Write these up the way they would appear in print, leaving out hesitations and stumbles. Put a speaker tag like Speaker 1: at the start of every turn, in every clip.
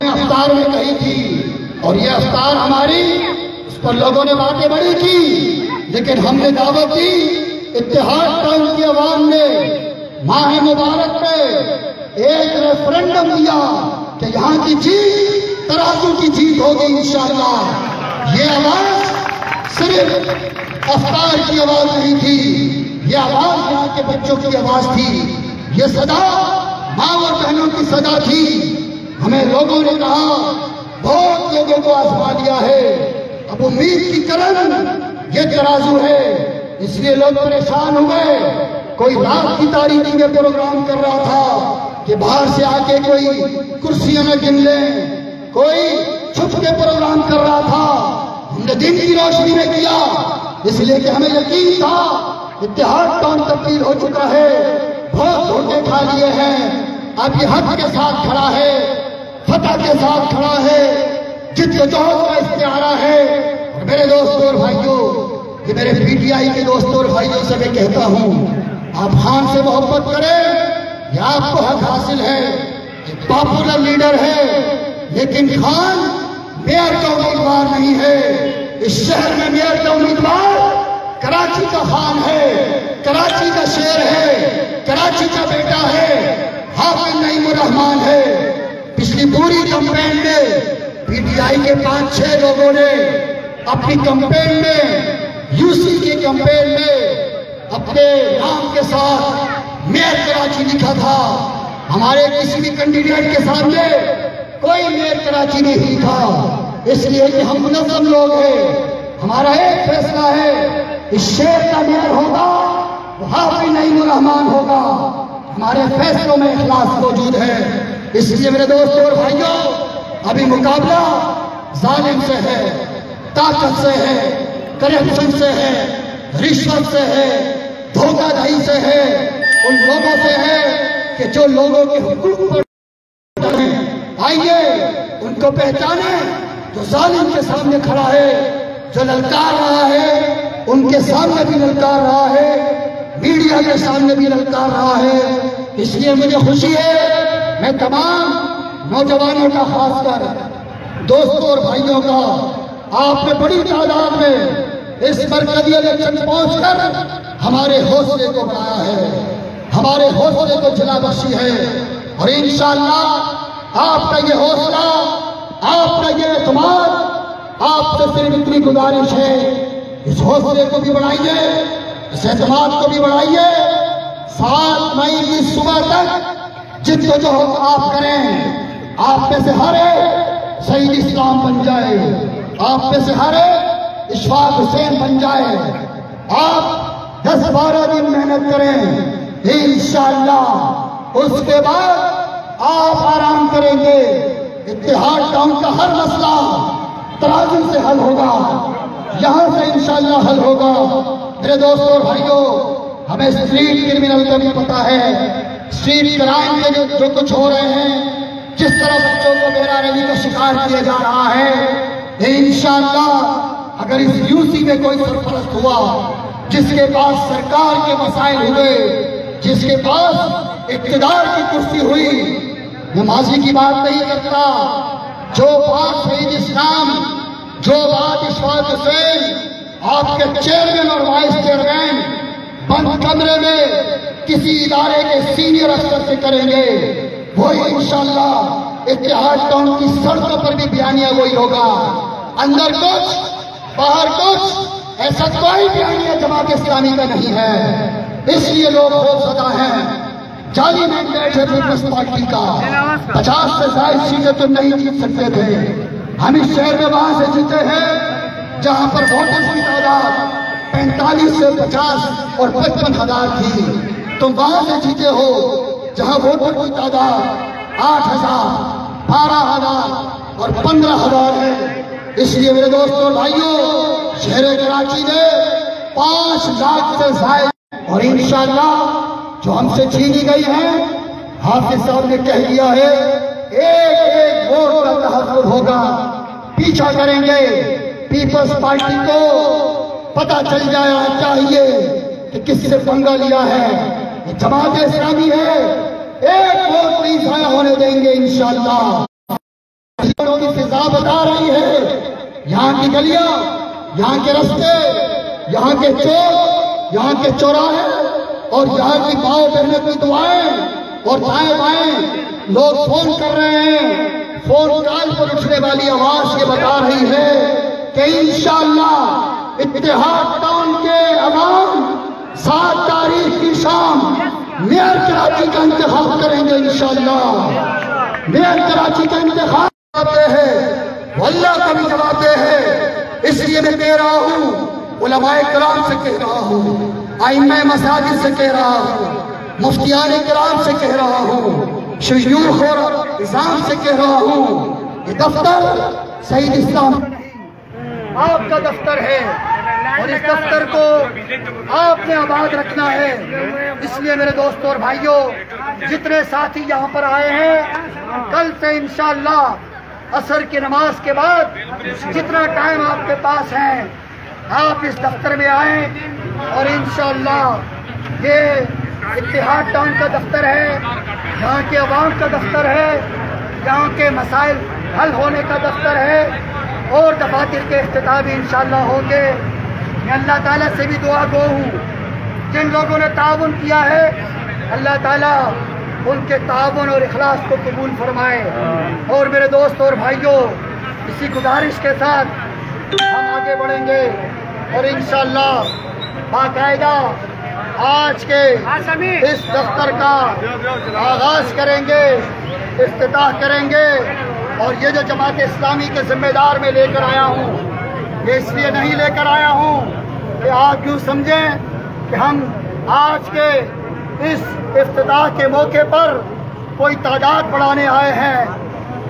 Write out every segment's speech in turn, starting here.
Speaker 1: افطار میں کہی تھی اور یہ افطار ہماری، اس پر لوگوں نے باتیں بڑی کی، لیکن ہم نے دعوت دی، اتحاد ٹاؤن کی عوام نے ماہ مبارک میں ایک ریفرنڈم دیا کہ یہاں کی جیت ترازو کی جیت ہوگی انشاءاللہ۔ یہ آواز صرف افطار کی آواز نہیں تھی، یہ آواز یہاں کے بچوں کی آواز تھی، یہ صدا ماں اور بہنوں کی صدا تھی۔ ہمیں لوگوں نے کہا، بہت لوگوں کو آزما دیا ہے، اب امید کی کرن یہ ترازو ہے، اس لیے لوگ پریشان ہوئے۔ کوئی رات کی تاریکی میں پروگرام کر رہا تھا کہ باہر سے آ کے کوئی کرسیوں میں گن لیں، کوئی چھپ کے پروگرام کر رہا تھا، ہم نے دن کی روشنی میں کیا، اس لیے کہ ہمیں یقین تھا اتحاد ٹاؤن تبدیل ہو چکا ہے، بہت دھوکے کھا لیے ہیں، اب یہ حق کے ساتھ کھڑا ہے، فتح کے ساتھ کھڑا ہے، جد و جہد کا استعارہ ہے۔ اور میرے دوستوں اور بھائیوں، کہ میرے پی ٹی آئی کے دوستوں اور بھائیوں سے میں کہتا ہوں، آپ خان سے محبت کریں، یہ آپ کو حق حاصل ہے، ایک پاپولر لیڈر ہے، لیکن خان میئر کا امیدوار نہیں ہے۔ اس شہر میں میئر کا امیدوار کراچی کا خان ہے، کراچی کا شیر ہے، کراچی کا بیٹا ہے، حافظ نعیم الرحمان ہے۔ پچھلی پوری کمپین میں پی ٹی آئی کے 5-6 لوگوں نے اپنی کمپین میں، یو سی کی کمپین میں اپنے نام کے ساتھ میئر کراچی لکھا تھا۔ ہمارے کسی بھی کینڈیڈیٹ کے سامنے کوئی میئر کراچی نہیں تھا، اس لیے کہ ہم منظم لوگ ہیں، ہمارا ایک فیصلہ ہے، اس شہر کا میئر ہوگا وہ حافظ نعیم الرحمان ہوگا، ہمارے فیصلوں میں اخلاص موجود ہے۔ اس لیے میرے دوستوں اور بھائیوں، ابھی مقابلہ ظالم سے ہے، طاقت سے ہے، کرپشن سے ہے، رشوت سے ہے، دھوکہ دہی سے ہے، ان لوگوں سے ہے کہ جو لوگوں کے حقوق پر ہیں۔ آئیے ان کو پہچانیں، جو ظالم کے سامنے کھڑا ہے، جو للکار رہا ہے، ان کے سامنے بھی للکار رہا ہے، میڈیا کے سامنے بھی للکار رہا ہے۔ اس لیے مجھے خوشی ہے، میں تمام نوجوانوں کا، خاص کر دوستوں اور بھائیوں کا، آپ نے بڑی تعداد میں اس مرکزی الیکشن پہنچ کر ہمارے حوصلے کو بڑھایا ہے، ہمارے حوصلے کو جلا بخشی ہے، اور انشاءاللہ آپ کا یہ حوصلہ، آپ کا یہ اعتماد، آپ سے صرف اتنی گزارش ہے، اس حوصلے کو بھی بڑھائیے، اس اعتماد کو بھی بڑھائیے۔ 7 مئی کی صبح تک جد و جہد آپ کریں، آپ میں سے ہر ایک شہید اسلام بن جائے، آپ میں سے ہر ایک اشفاق حسین بن جائے، آپ 10-12 دن محنت کریں، انشاءاللہ اس کے بعد آپ آرام کریں گے، اتحاد ٹاؤن کا ہر مسئلہ ترازو سے حل ہوگا، یہاں سے انشاءاللہ حل ہوگا۔ میرے دوستوں اور بھائیوں، ہمیں اسٹریٹ کرمنل کا بھی پتا ہے، اسٹریٹ کرائم کے جو کچھ ہو رہے ہیں، جس طرح بچوں کو بے روی کا شکار کیا جا رہا ہے، انشاءاللہ اگر اس یو سی میں کوئی سرپرست ہوا، جس کے پاس سرکار کے مسائل ہوئے، جس کے پاس اقتدار کی کرسی ہوئی، میں ماضی کی بات نہیں کرتا، جو بات شہید اسلام، جو بات اشفاق حسین، آپ کے چیئرمین اور وائس چیئرمین بند کمرے میں کسی ادارے کے سینئر افسر سے کریں گے، وہی انشاءاللہ اتحاد ٹاؤن کی سڑکوں پر بھی بیانیہ وہی ہوگا، اندر کچھ باہر کچھ، ایسا کوئی بیانیہ جماعت اسلامی کا نہیں ہے۔ اس لیے لوگ خوفزدہ ہیں، جعلی مینڈیٹ ہے پیپلز پارٹی کا، 50 سے زائد سیٹیں تو نہیں جیت سکتے تھے، ہم اس شہر میں وہاں سے جیتے ہیں جہاں پر ووٹرز کی تعداد 45 سے 50 اور 55 ہزار تھی، تم وہاں سے جیتے ہو جہاں ووٹر کی تعداد 8,000، 12,000 اور 15,000 ہے۔ اس لیے میرے دوستوں اور بھائیوں، شہر کراچی نے 5 لاکھ سے زائد، اور انشاءاللہ جو ہم سے چھینی گئی ہے، حافظ صاحب نے کہہ دیا ہے، ایک ایک ووٹ کا تحفظ ہوگا، پیچھا کریں گے۔ پیپلز پارٹی کو پتہ چل جانا چاہیے کہ کس سے پنگا لیا ہے، یہ جماعت اسلامی ہے، ایک ووٹ نہیں ضائع ہونے دیں گے انشاءاللہ۔ کی فضا بتا رہی ہے، یہاں کی گلیاں، یہاں کے رستے، یہاں کے چوک، یہاں کے چوراہے اور یہاں کی ماؤں بہنوں کی دعائیں اور دائیں بائیں لوگ فون کر رہے ہیں، فون کال پر اٹھنے والی آواز یہ بتا رہی ہے کہ انشاءاللہ اتحاد ٹاؤن کے عوام 7 تاریخ کی شام میئر کراچی کا انتخاب کریں گے انشاءاللہ۔ میئر کراچی کا انتخاب کرتے ہیں، وہ اللہ کا بھی جواب دے ہے۔ اس لیے میں کہہ رہا ہوں، علماء کرام سے کہہ رہا ہوں، ائمہ مساجد سے کہہ رہا ہوں، مفتیان کرام سے کہہ رہا ہوں، شیوخ اور نظام سے کہہ رہا ہوں، یہ دفتر شہید اسلام آپ کا دفتر ہے اور اس دفتر کو آپ نے آباد رکھنا ہے۔ اس لیے میرے دوستوں اور بھائیوں، جتنے ساتھی یہاں پر آئے ہیں، کل سے انشاءاللہ عصر کی نماز کے بعد جتنا ٹائم آپ کے پاس ہے آپ اس دفتر میں آئیں، اور انشاءاللہ یہ اتحاد ٹاؤن کا دفتر ہے، یہاں کے عوام کا دفتر ہے، یہاں کے مسائل حل ہونے کا دفتر ہے، اور دفاتر کے افتتاح بھی انشاءاللہ ہوں گے۔ میں اللہ تعالیٰ سے بھی دعا گو ہوں، جن لوگوں نے تعاون کیا ہے اللہ تعالیٰ ان کے تعاون اور اخلاص کو قبول فرمائے۔ اور میرے دوستوں اور بھائیوں، اسی گزارش کے ساتھ ہم آگے بڑھیں گے اور انشاءاللہ باقاعدہ آج کے اس دفتر کا آغاز کریں گے، افتتاح کریں گے۔ اور یہ جو جماعت اسلامی کے ذمہ دار میں لے کر آیا ہوں، یہ اس لیے نہیں لے کر آیا ہوں کہ آپ یوں سمجھیں کہ ہم آج کے اس افتتاح کے موقع پر کوئی تعداد بڑھانے آئے ہیں۔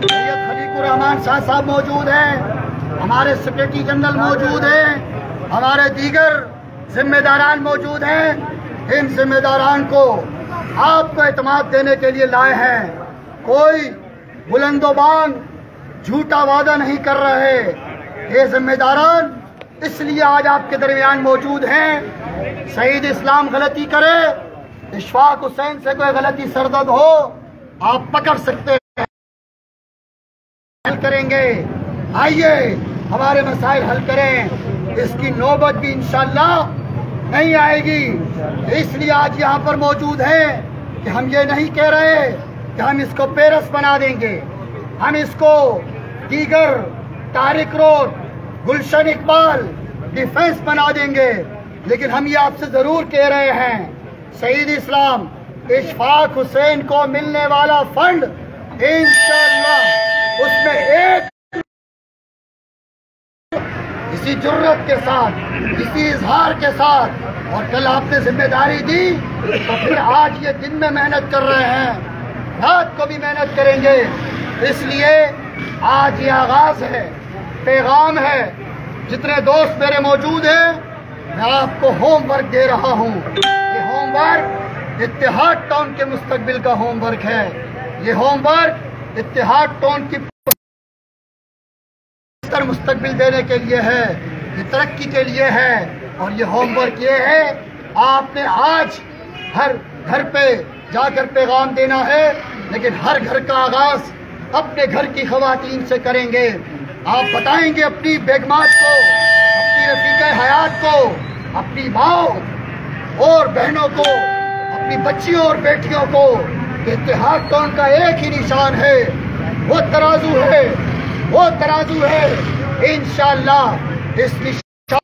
Speaker 1: سید خلیق الرحمان شاہ صاحب موجود ہیں، ہمارے سیکریٹری جنرل موجود ہیں، ہمارے دیگر ذمہ داران موجود ہیں۔ ان ذمہ داران کو آپ کو اعتماد دینے کے لیے لائے ہیں، کوئی بلند و بانگ جھوٹا وعدہ نہیں کر رہے۔ یہ ذمہ داران اس لیے آج آپ کے درمیان موجود ہیں۔ شہید اسلام غلطی کرے، اشفاق حسین سے کوئی غلطی سرزد ہو، آپ پکڑ سکتے ہیں، حل کریں گے۔ آئیے ہمارے مسائل حل کریں، اس کی نوبت بھی انشاءاللہ نہیں آئے گی۔ اس لیے آج یہاں پر موجود ہیں کہ ہم یہ نہیں کہہ رہے کہ ہم اس کو پیرس بنا دیں گے، ہم اس کو دیگر طارق روڈ، گلشن اقبال، ڈیفنس بنا دیں گے، لیکن ہم یہ آپ سے ضرور کہہ رہے ہیں، شہید اسلام اشفاق حسین کو ملنے والا فنڈ انشاءاللہ اس میں ایک اسی جرت کے ساتھ، اسی اظہار کے ساتھ، اور کل آپ نے ذمہ داری دی تو پھر آج یہ دن میں محنت کر رہے ہیں، رات کو بھی محنت کریں گے۔ اس لیے آج یہ آغاز ہے، پیغام ہے۔ جتنے دوست میرے موجود ہیں، میں آپ کو ہوم ورک دے رہا ہوں۔ یہ ہوم ورک اتحاد ٹاؤن کے مستقبل کا ہوم ورک ہے۔ یہ ہوم ورک اتحاد ٹاؤن کی مستقبل دینے کے لیے ہے، یہ ترقی کے لیے ہے، اور یہ ہوم ورک یہ ہے، آپ نے آج ہر گھر پہ جا کر پیغام دینا ہے، لیکن ہر گھر کا آغاز اپنے گھر کی خواتین سے کریں گے۔ آپ بتائیں گے اپنی بیگمات کو، اپنی رفیقہ حیات کو، اپنی ماؤں اور بہنوں کو، اپنی بچیوں اور بیٹیوں کو کہ اتحاد ٹاؤن کا ایک ہی نشان ہے، وہ ترازو ہے، وہ ترازو ہے۔ انشاءاللہ اس نشان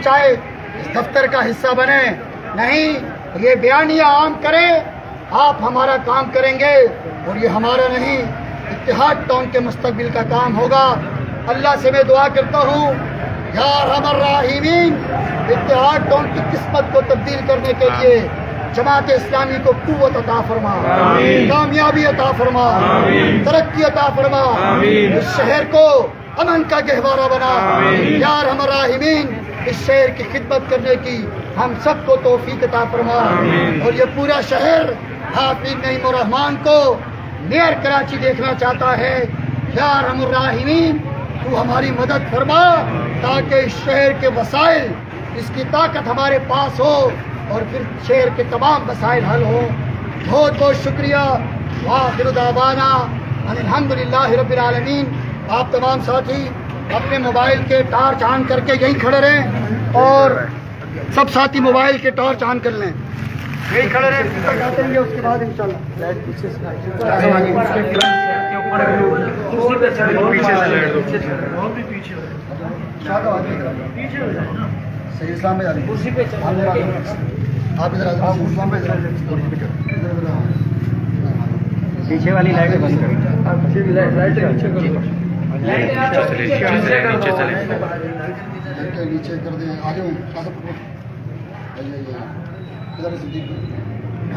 Speaker 1: چاہے اس دفتر کا حصہ بنے، نہیں یہ بیانیہ عام کریں، آپ ہمارا کام کریں گے، اور یہ ہمارا نہیں، اتحاد ٹاؤن کے مستقبل کا کام ہوگا۔ اللہ سے میں دعا کرتا ہوں، یا ارحم الراحمین، اتحاد ٹاؤن کی قسمت کو تبدیل کرنے کے لیے جماعت اسلامی کو قوت عطا فرما، کامیابی عطا فرما، ترقی عطا فرما، اس شہر کو امن کا گہوارہ بنا۔ یا ارحم الراحمین، اس شہر کی خدمت کرنے کی ہم سب کو توفیق عطا فرما، اور یہ پورا شہر حافظ نعیم الرحمان کو میئر کراچی دیکھنا چاہتا ہے۔ یا ارحم الراحمین، تو ہماری مدد فرما تاکہ اس شہر کے وسائل، اس کی طاقت ہمارے پاس ہو، اور پھر شہر کے تمام مسائل حل ہوں۔ بہت بہت شکریہ۔ وآخر دعوانا الحمدللہ رب العالمین. آپ تمام ساتھی اپنے موبائل کے ٹارچ آن کر کے یہیں کھڑے رہیں اور سب ساتھی موبائل کے ٹارچ آن کر لیں. یہی کھڑے رہیں جاتے ہیں اس کے بعد انشاءاللہ. صحیح اسلام میں آپ ادھر پیچھے والی لائٹ بند کریں. نیچے کر دیں. آ جاؤ ادھر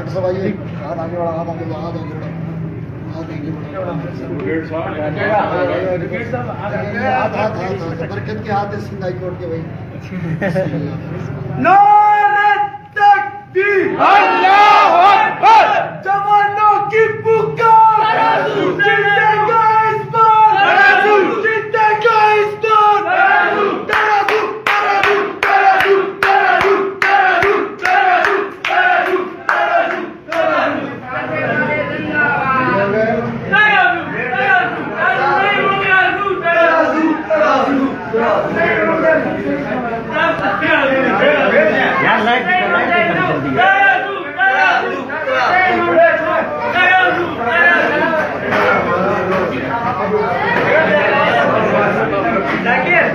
Speaker 1: سب آئیے. ہاتھ آگے بڑھا, ہاتھ آگے بڑھا, ہاتھ آگے بڑھا, ہاتھ آگے بڑھا. برکت کے ہاتھ سندھ ہائی کورٹ کے بھائی.
Speaker 2: نعرہ تکبیر اللہ اکبر. جوانوں کی پکار زندہ کا اس بار, زندہ کا اس بار. ترازو ترازو ترازو ترازو ترازو ترازو ترازو ترازو ترازو. Zakir.